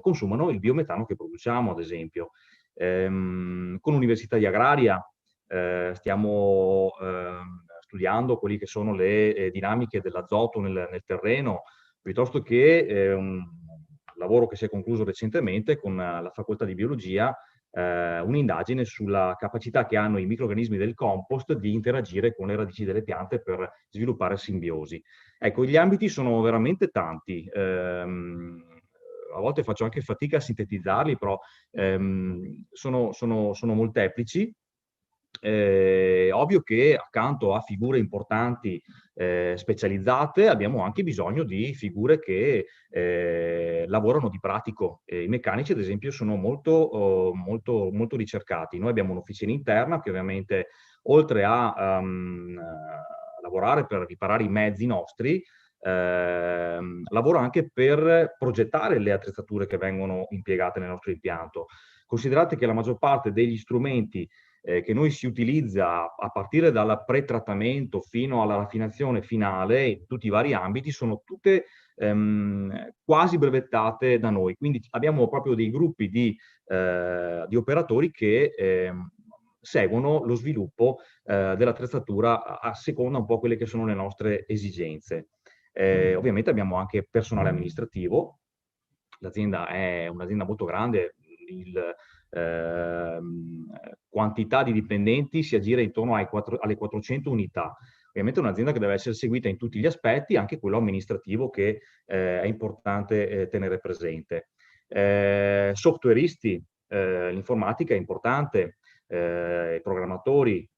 consumano il biometano che produciamo, ad esempio. Con l'Università di Agraria stiamo studiando quelli che sono le dinamiche dell'azoto nel terreno, piuttosto che un lavoro che si è concluso recentemente con la Facoltà di Biologia, un'indagine sulla capacità che hanno i microrganismi del compost di interagire con le radici delle piante per sviluppare simbiosi. Ecco, gli ambiti sono veramente tanti. A volte faccio anche fatica a sintetizzarli, però sono molteplici. Ovvio che accanto a figure importanti specializzate abbiamo anche bisogno di figure che lavorano di pratico. I meccanici, ad esempio, sono molto ricercati. Noi abbiamo un'officina interna che ovviamente, oltre a lavorare per riparare i mezzi nostri, lavora anche per progettare le attrezzature che vengono impiegate nel nostro impianto. Considerate che la maggior parte degli strumenti che noi si utilizza a partire dal pretrattamento fino alla raffinazione finale, in tutti i vari ambiti, sono tutte quasi brevettate da noi. Quindi abbiamo proprio dei gruppi di operatori che seguono lo sviluppo dell'attrezzatura a seconda un po' quelle che sono le nostre esigenze. Ovviamente abbiamo anche personale amministrativo. L'azienda è un'azienda molto grande, quantità di dipendenti si aggira intorno alle 400 unità. Ovviamente è un'azienda che deve essere seguita in tutti gli aspetti, anche quello amministrativo che è importante tenere presente. Softwareisti, l'informatica è importante, i programmatori,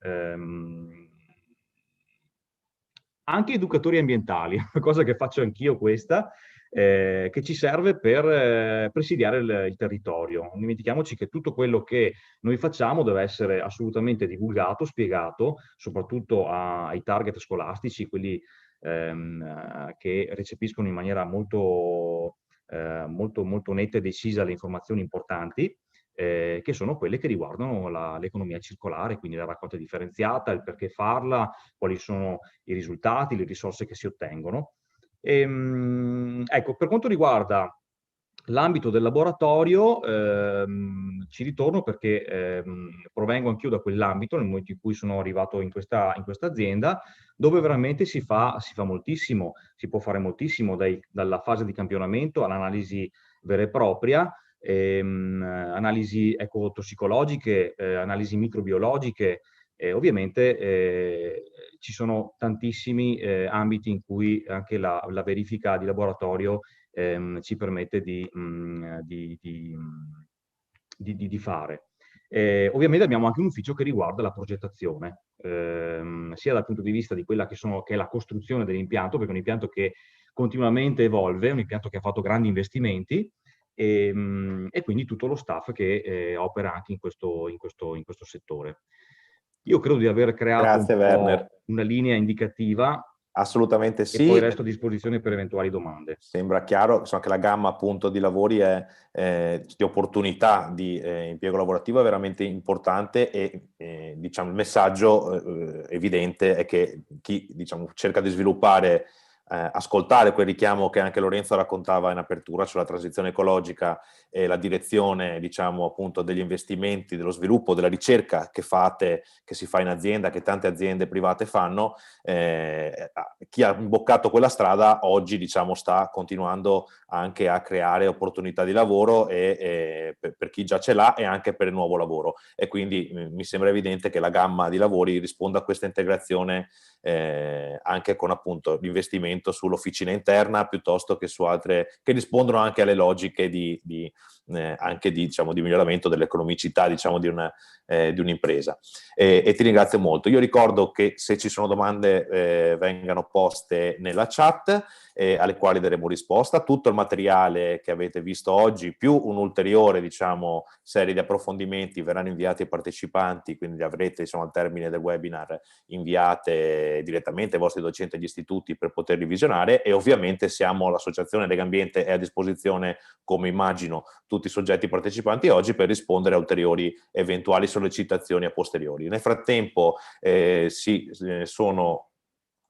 anche educatori ambientali, una cosa che faccio anch'io questa, che ci serve per presidiare il territorio. Non dimentichiamoci che tutto quello che noi facciamo deve essere assolutamente divulgato, spiegato, soprattutto ai target scolastici, quelli che recepiscono in maniera molto netta e decisa le informazioni importanti. che sono quelle che riguardano l'economia circolare, quindi la raccolta differenziata, il perché farla, quali sono i risultati, le risorse che si ottengono. Ecco, per quanto riguarda l'ambito del laboratorio, ci ritorno perché provengo anch'io da quell'ambito nel momento in cui sono arrivato in questa azienda, dove veramente si fa moltissimo, si può fare moltissimo dalla fase di campionamento all'analisi vera e propria, analisi ecotossicologiche, analisi microbiologiche. Ovviamente ci sono tantissimi ambiti in cui anche la verifica di laboratorio ci permette di fare. Ovviamente abbiamo anche un ufficio che riguarda la progettazione, sia dal punto di vista di quella che è la costruzione dell'impianto, perché è un impianto che continuamente evolve, è un impianto che ha fatto grandi investimenti, e quindi tutto lo staff che opera anche in questo settore. Io credo di aver creato Grazie, Werner. una linea indicativa. Assolutamente sì. E poi resto a disposizione per eventuali domande. Sembra chiaro, insomma, che la gamma appunto di lavori di opportunità di impiego lavorativo è veramente importante e diciamo, il messaggio evidente è che chi diciamo, cerca di sviluppare, ascoltare quel richiamo che anche Lorenzo raccontava in apertura sulla transizione ecologica e la direzione diciamo appunto degli investimenti, dello sviluppo, della ricerca che si fa in azienda, che tante aziende private fanno, chi ha imboccato quella strada oggi diciamo sta continuando anche a creare opportunità di lavoro per chi già ce l'ha e anche per il nuovo lavoro, e quindi mi sembra evidente che la gamma di lavori risponda a questa integrazione anche con appunto l'investimento sull'officina interna piuttosto che su altre che rispondono anche alle logiche anche diciamo, di miglioramento dell'economicità diciamo, di un'impresa. E ti ringrazio molto. Io ricordo che se ci sono domande vengano poste nella chat alle quali daremo risposta. Tutto il materiale che avete visto oggi più un'ulteriore diciamo, serie di approfondimenti verranno inviati ai partecipanti, quindi li avrete insomma, al termine del webinar inviate direttamente ai vostri docenti e agli istituti per poterli visionare, e ovviamente l'associazione Legambiente è a disposizione, come immagino tutti i soggetti partecipanti oggi, per rispondere a ulteriori eventuali sollecitazioni a posteriori. Nel frattempo sono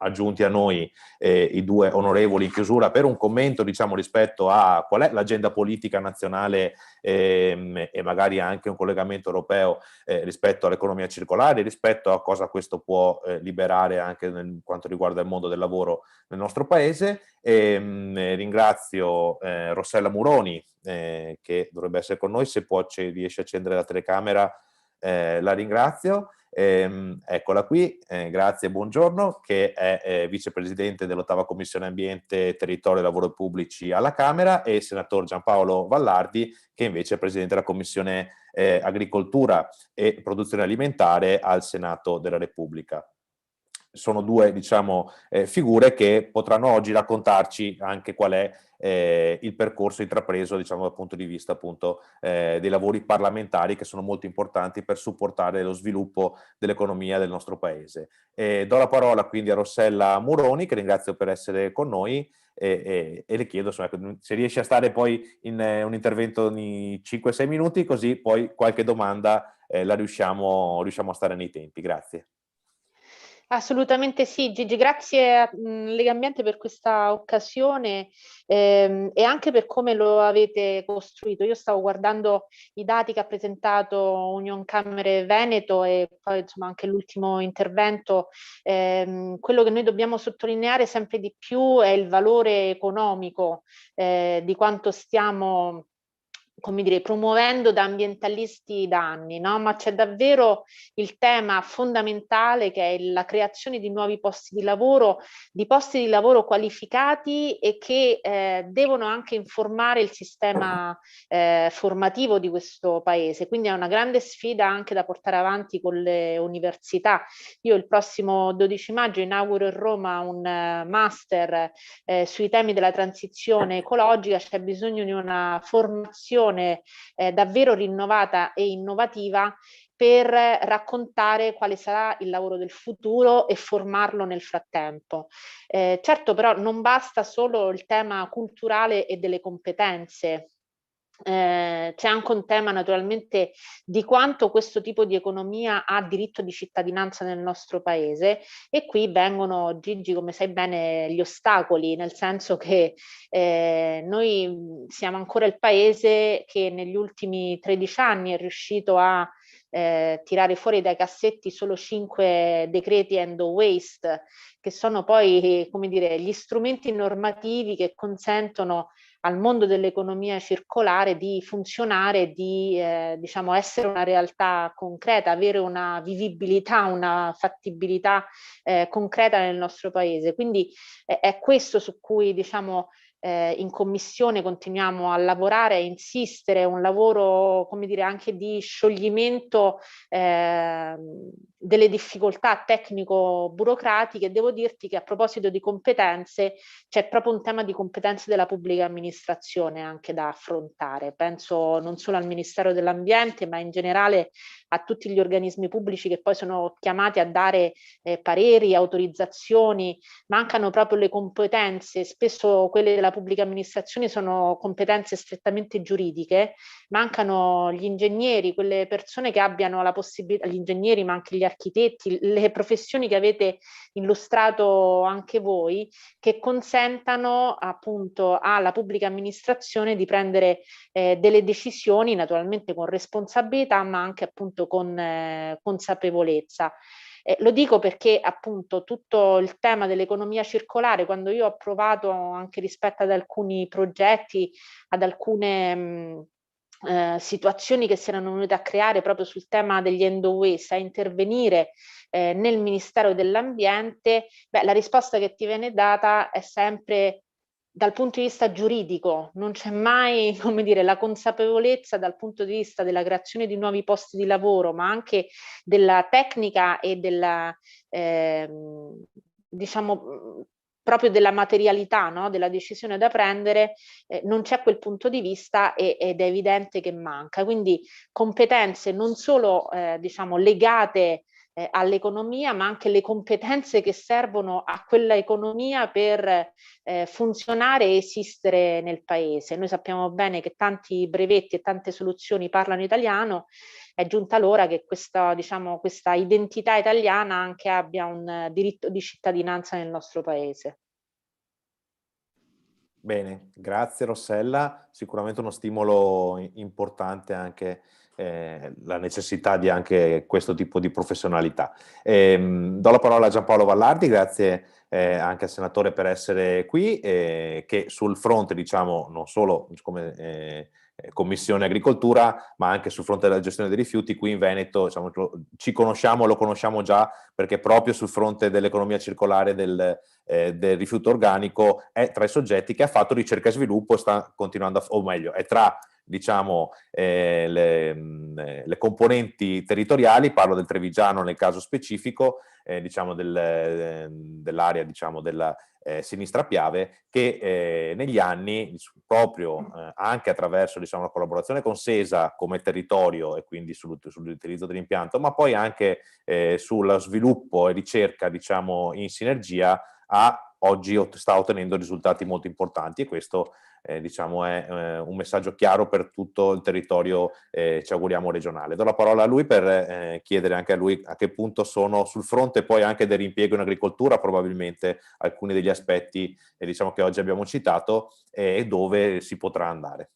aggiunti a noi i due onorevoli in chiusura per un commento diciamo rispetto a qual è l'agenda politica nazionale e magari anche un collegamento europeo rispetto all'economia circolare, rispetto a cosa questo può liberare anche per quanto riguarda il mondo del lavoro nel nostro paese. Ringrazio Rossella Muroni che dovrebbe essere con noi, se riesce a accendere la telecamera la ringrazio. Eccola qui, grazie e buongiorno, che è vicepresidente dell'8ª Commissione Ambiente, Territorio e Lavoro Pubblici alla Camera, e il senatore Giampaolo Vallardi, che invece è presidente della Commissione Agricoltura e Produzione Alimentare al Senato della Repubblica. Sono due diciamo, figure che potranno oggi raccontarci anche qual è il percorso intrapreso diciamo, dal punto di vista appunto, dei lavori parlamentari, che sono molto importanti per supportare lo sviluppo dell'economia del nostro paese. Do la parola quindi a Rossella Muroni, che ringrazio per essere con noi, e le chiedo insomma, se riesce a stare poi in un intervento di 5-6 minuti, così poi qualche domanda la riusciamo a stare nei tempi. Grazie. Assolutamente sì, Gigi, grazie a Legambiente per questa occasione e anche per come lo avete costruito. Io stavo guardando i dati che ha presentato Unioncamere Veneto e poi insomma anche l'ultimo intervento. Quello che noi dobbiamo sottolineare sempre di più è il valore economico di quanto stiamo, come dire, promuovendo da ambientalisti da anni, no? Ma c'è davvero il tema fondamentale che è la creazione di nuovi posti di lavoro qualificati e che devono anche informare il sistema formativo di questo paese. Quindi è una grande sfida anche da portare avanti con le università. Io il prossimo 12 maggio inauguro in Roma un master sui temi della transizione ecologica. C'è bisogno di una formazione davvero rinnovata e innovativa per raccontare quale sarà il lavoro del futuro e formarlo nel frattempo. Certo però non basta solo il tema culturale e delle competenze c'è anche un tema naturalmente di quanto questo tipo di economia ha diritto di cittadinanza nel nostro paese, e qui vengono, Gigi, come sai bene, gli ostacoli, nel senso che noi siamo ancora il paese che negli ultimi 13 anni è riuscito a tirare fuori dai cassetti solo 5 decreti end of waste, che sono poi, come dire, gli strumenti normativi che consentono al mondo dell'economia circolare di funzionare, di diciamo essere una realtà concreta, avere una vivibilità, una fattibilità concreta nel nostro paese. Quindi è questo su cui, diciamo, in commissione continuiamo a lavorare, a insistere, un lavoro, come dire, anche di scioglimento delle difficoltà tecnico-burocratiche. Devo dirti che a proposito di competenze c'è proprio un tema di competenze della pubblica amministrazione anche da affrontare. Penso non solo al Ministero dell'Ambiente, ma in generale a tutti gli organismi pubblici che poi sono chiamati a dare pareri, autorizzazioni. Mancano proprio le competenze, spesso quelle della pubblica amministrazione sono competenze strettamente giuridiche, mancano gli ingegneri, quelle persone che abbiano la possibilità, gli ingegneri ma anche gli architetti, le professioni che avete illustrato anche voi, che consentano appunto alla pubblica amministrazione di prendere delle decisioni, naturalmente con responsabilità, ma anche appunto con consapevolezza. Lo dico perché appunto tutto il tema dell'economia circolare, quando io ho provato anche rispetto ad alcuni progetti, ad alcune situazioni che si erano venute a creare proprio sul tema degli end of waste, a intervenire nel Ministero dell'Ambiente, la risposta che ti viene data è sempre dal punto di vista giuridico, non c'è mai, come dire, la consapevolezza dal punto di vista della creazione di nuovi posti di lavoro, ma anche della tecnica e della, diciamo, proprio della materialità, no? Della decisione da prendere, non c'è quel punto di vista ed è evidente che manca. Quindi competenze non solo diciamo legate all'economia, ma anche le competenze che servono a quella economia per funzionare e esistere nel paese. Noi sappiamo bene che tanti brevetti e tante soluzioni parlano italiano, è giunta l'ora che questa, diciamo, questa identità italiana anche abbia un diritto di cittadinanza nel nostro paese. Bene, grazie Rossella, sicuramente uno stimolo importante anche la necessità di anche questo tipo di professionalità. Do la parola a Giampaolo Vallardi, grazie anche al senatore per essere qui, che sul fronte, diciamo, non solo come Commissione Agricoltura, ma anche sul fronte della gestione dei rifiuti, qui in Veneto, diciamo, ci conosciamo, lo conosciamo già, perché proprio sul fronte dell'economia circolare del rifiuto organico è tra i soggetti che ha fatto ricerca e sviluppo e sta continuando o meglio, è tra, diciamo, le componenti territoriali, parlo del Trevigiano nel caso specifico, diciamo dell'area, diciamo, della Sinistra Piave, che negli anni proprio anche attraverso, diciamo, la collaborazione con SESA come territorio e quindi sull'utilizzo dell'impianto, ma poi anche sullo sviluppo e ricerca, diciamo, in sinergia, oggi sta ottenendo risultati molto importanti, e questo diciamo è un messaggio chiaro per tutto il territorio, ci auguriamo, regionale. Do la parola a lui per chiedere anche a lui a che punto sono sul fronte poi anche del riempiego in agricoltura probabilmente alcuni degli aspetti diciamo che oggi abbiamo citato e dove si potrà andare.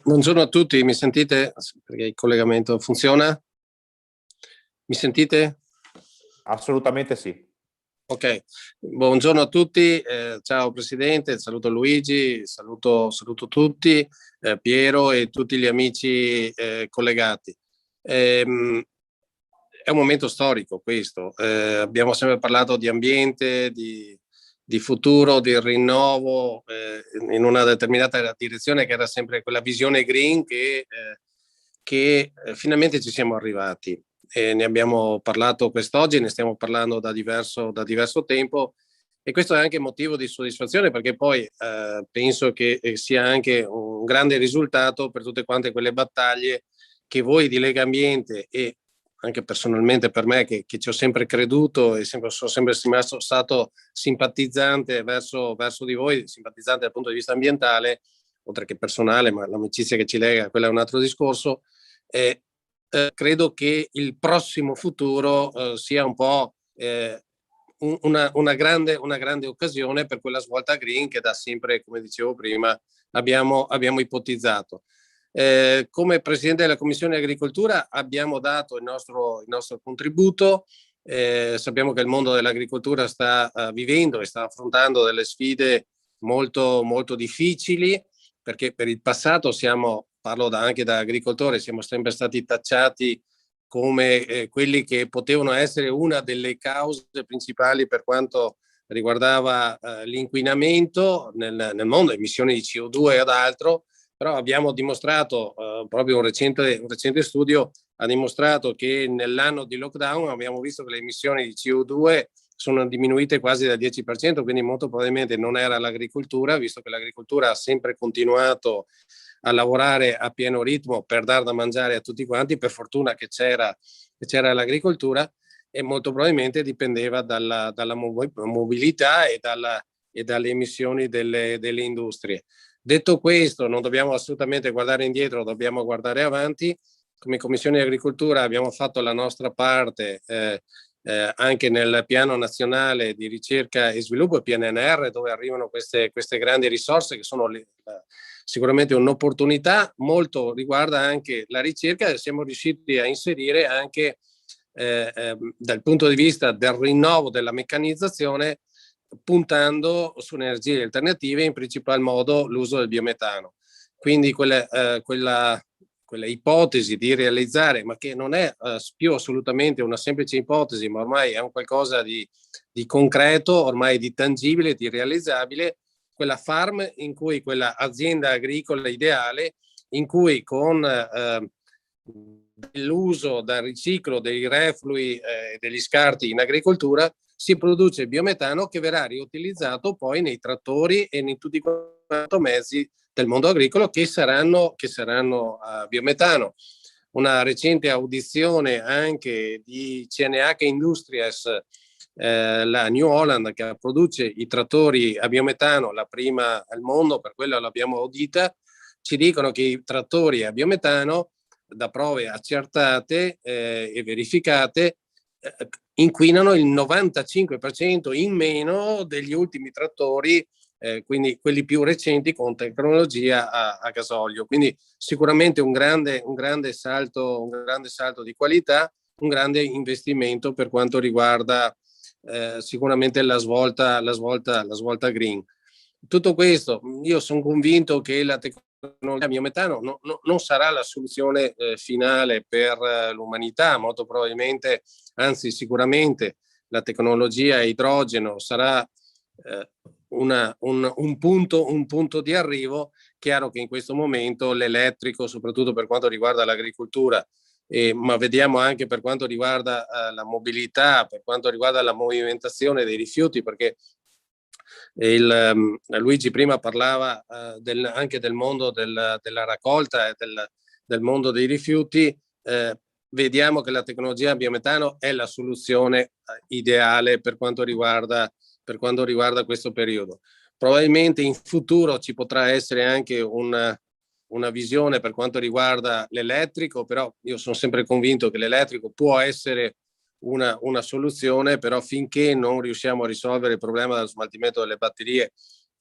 Buongiorno a tutti, mi sentite? Perché il collegamento funziona? Mi sentite? Assolutamente sì. Ok, buongiorno a tutti, ciao Presidente, saluto Luigi, saluto tutti, Piero e tutti gli amici collegati. È un momento storico questo, abbiamo sempre parlato di ambiente, di futuro, di rinnovo in una determinata direzione che era sempre quella visione green che finalmente ci siamo arrivati. Ne abbiamo parlato quest'oggi, ne stiamo parlando da diverso tempo, e questo è anche motivo di soddisfazione, perché poi penso che sia anche un grande risultato per tutte quante quelle battaglie che voi di Lega Ambiente e anche personalmente per me che ci ho sempre creduto e sono sempre stato simpatizzante verso di voi, simpatizzante dal punto di vista ambientale, oltre che personale, ma l'amicizia che ci lega, quella è un altro discorso, credo che il prossimo futuro sia un po' una grande occasione per quella svolta green che da sempre, come dicevo prima, abbiamo ipotizzato. Come Presidente della Commissione Agricoltura abbiamo dato il nostro contributo. Sappiamo che il mondo dell'agricoltura sta vivendo e sta affrontando delle sfide molto, molto difficili, perché per il passato parlo anche da agricoltore, siamo sempre stati tacciati come quelli che potevano essere una delle cause principali per quanto riguardava l'inquinamento nel mondo, emissioni di CO2 ed altro, però abbiamo dimostrato, proprio un recente studio ha dimostrato che nell'anno di lockdown abbiamo visto che le emissioni di CO2 sono diminuite quasi del 10%, quindi molto probabilmente non era l'agricoltura, visto che l'agricoltura ha sempre continuato a lavorare a pieno ritmo per dar da mangiare a tutti quanti, per fortuna che c'era l'agricoltura, e molto probabilmente dipendeva dalla mobilità e dalle emissioni delle industrie. Detto questo, non dobbiamo assolutamente guardare indietro, dobbiamo guardare avanti. Come Commissione di Agricoltura abbiamo fatto la nostra parte anche nel Piano Nazionale di Ricerca e Sviluppo, PNNR, dove arrivano queste grandi risorse che sono sicuramente un'opportunità. Molto riguarda anche la ricerca e siamo riusciti a inserire anche dal punto di vista del rinnovo della meccanizzazione, puntando su energie alternative, in principal modo l'uso del biometano. Quindi quella ipotesi di realizzare, ma che non è più assolutamente una semplice ipotesi, ma ormai è un qualcosa di concreto, ormai di tangibile, di realizzabile, quella farm in cui quella azienda agricola ideale, in cui con l'uso dal riciclo dei reflui e degli scarti in agricoltura si produce biometano che verrà riutilizzato poi nei trattori e in tutti i mezzi del mondo agricolo che saranno biometano. Una recente audizione anche di CNH Industries, la New Holland, che produce i trattori a biometano, la prima al mondo, per quello l'abbiamo audita, ci dicono che i trattori a biometano, da prove accertate e verificate, inquinano il 95% in meno degli ultimi trattori, quindi quelli più recenti con tecnologia a gasolio. Quindi sicuramente un grande salto di qualità, un grande investimento per quanto riguarda sicuramente la svolta green. Tutto questo, io sono convinto che la tecnologia biometano non sarà la soluzione finale per l'umanità, molto probabilmente, anzi sicuramente la tecnologia a idrogeno sarà un punto di arrivo. Chiaro che in questo momento l'elettrico, soprattutto per quanto riguarda l'agricoltura, ma vediamo anche per quanto riguarda la mobilità, per quanto riguarda la movimentazione dei rifiuti, perché Luigi prima parlava anche del mondo della raccolta e del mondo dei rifiuti. Vediamo che la tecnologia biometano è la soluzione ideale per quanto riguarda questo periodo. Probabilmente in futuro ci potrà essere anche una visione per quanto riguarda l'elettrico, però io sono sempre convinto che l'elettrico può essere una soluzione, però finché non riusciamo a risolvere il problema dello smaltimento delle batterie,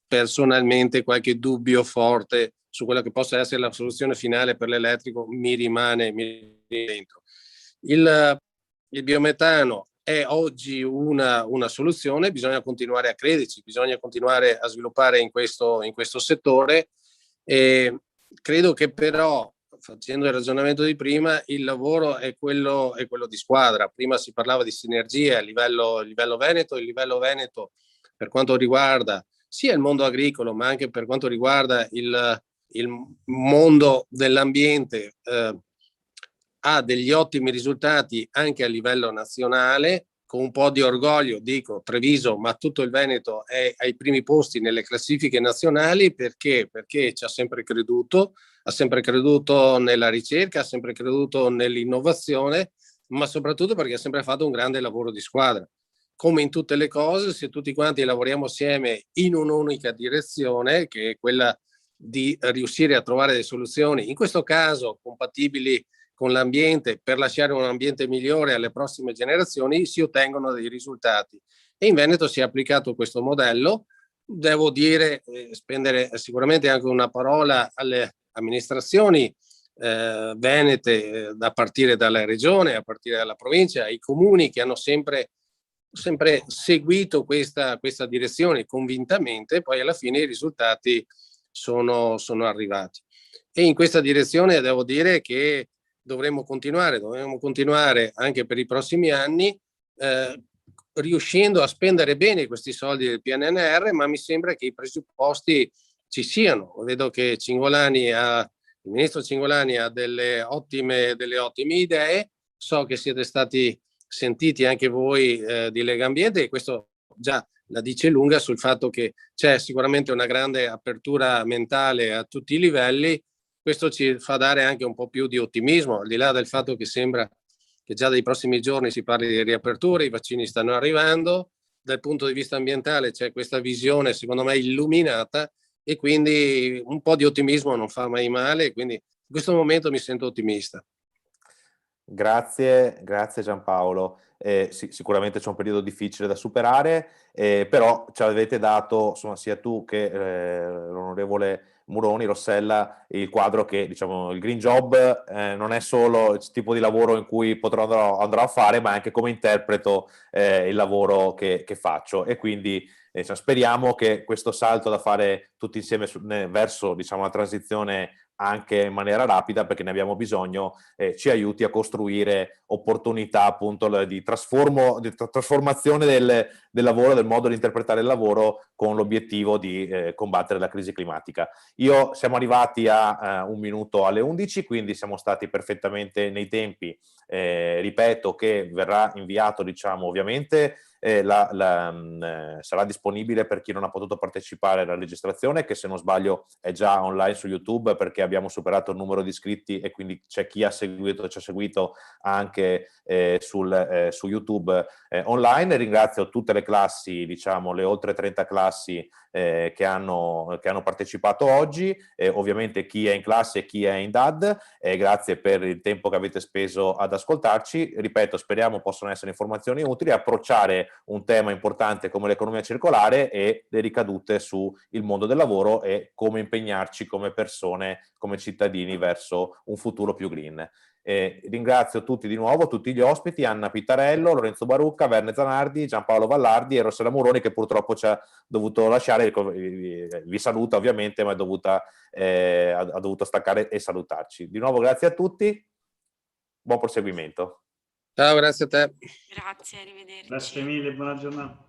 personalmente qualche dubbio forte su quella che possa essere la soluzione finale per l'elettrico mi rimane dentro. Il biometano è oggi una soluzione, bisogna continuare a crederci, bisogna continuare a sviluppare in questo settore, e credo che però, facendo il ragionamento di prima, il lavoro è quello di squadra. Prima si parlava di sinergie a livello Veneto. Il livello Veneto, per quanto riguarda sia il mondo agricolo, ma anche per quanto riguarda il mondo dell'ambiente, ha degli ottimi risultati anche a livello nazionale. Con un po' di orgoglio dico Treviso, ma tutto il Veneto è ai primi posti nelle classifiche nazionali. Perché ci ha sempre creduto nella ricerca, ha sempre creduto nell'innovazione, ma soprattutto perché ha sempre fatto un grande lavoro di squadra. Come in tutte le cose, se tutti quanti lavoriamo assieme in un'unica direzione, che è quella di riuscire a trovare delle soluzioni, in questo caso compatibili con l'ambiente, per lasciare un ambiente migliore alle prossime generazioni, si ottengono dei risultati. E in Veneto si è applicato questo modello. Devo dire, spendere sicuramente anche una parola alle amministrazioni venete, a partire dalla regione, a partire dalla provincia, ai comuni che hanno sempre seguito questa direzione convintamente, poi alla fine i risultati sono arrivati. E in questa direzione devo dire che dovremmo continuare anche per i prossimi anni, riuscendo a spendere bene questi soldi del PNRR, ma mi sembra che i presupposti ci siano. Vedo che il ministro Cingolani ha delle ottime idee, so che siete stati sentiti anche voi di Legambiente, e questo già la dice lunga sul fatto che c'è sicuramente una grande apertura mentale a tutti i livelli. Questo ci fa dare anche un po' più di ottimismo, al di là del fatto che sembra che già dai prossimi giorni si parli di riaperture, i vaccini stanno arrivando, dal punto di vista ambientale c'è questa visione secondo me illuminata, e quindi un po' di ottimismo non fa mai male, quindi in questo momento mi sento ottimista. Grazie Giampaolo. Sicuramente c'è un periodo difficile da superare, però ci avete dato, insomma, sia tu che l'onorevole Muroni, Rossella, il quadro che, diciamo, il green job non è solo il tipo di lavoro in cui andrò a fare, ma anche come interpreto il lavoro che faccio, e quindi speriamo che questo salto da fare tutti insieme verso, diciamo, la transizione anche in maniera rapida, perché ne abbiamo bisogno, ci aiuti a costruire opportunità appunto di trasformazione del lavoro, del modo di interpretare il lavoro, con l'obiettivo di combattere la crisi climatica. Siamo arrivati a 1 minuto alle 11, quindi siamo stati perfettamente nei tempi. Ripeto che verrà inviato, diciamo, ovviamente sarà disponibile per chi non ha potuto partecipare alla registrazione, che se non sbaglio è già online su YouTube, perché abbiamo superato il numero di iscritti e quindi c'è chi ci ha seguito anche su YouTube online. Ringrazio tutte le classi, diciamo le oltre 30 classi che hanno partecipato oggi, ovviamente chi è in classe e chi è in DAD, grazie per il tempo che avete speso ad ascoltarci. Ripeto, speriamo possano essere informazioni utili, approcciare un tema importante come l'economia circolare e le ricadute sul mondo del lavoro e come impegnarci come persone, come cittadini, verso un futuro più green. Ringrazio tutti di nuovo, tutti gli ospiti, Anna Pittarello, Lorenzo Barucca, Verne Zanardi, Giampaolo Vallardi e Rossella Muroni, che purtroppo ci ha dovuto lasciare. Vi saluta ovviamente, ma ha dovuto staccare e salutarci. Di nuovo grazie a tutti, buon proseguimento. Ciao, grazie a te. Grazie, arrivederci. Grazie mille, buona giornata.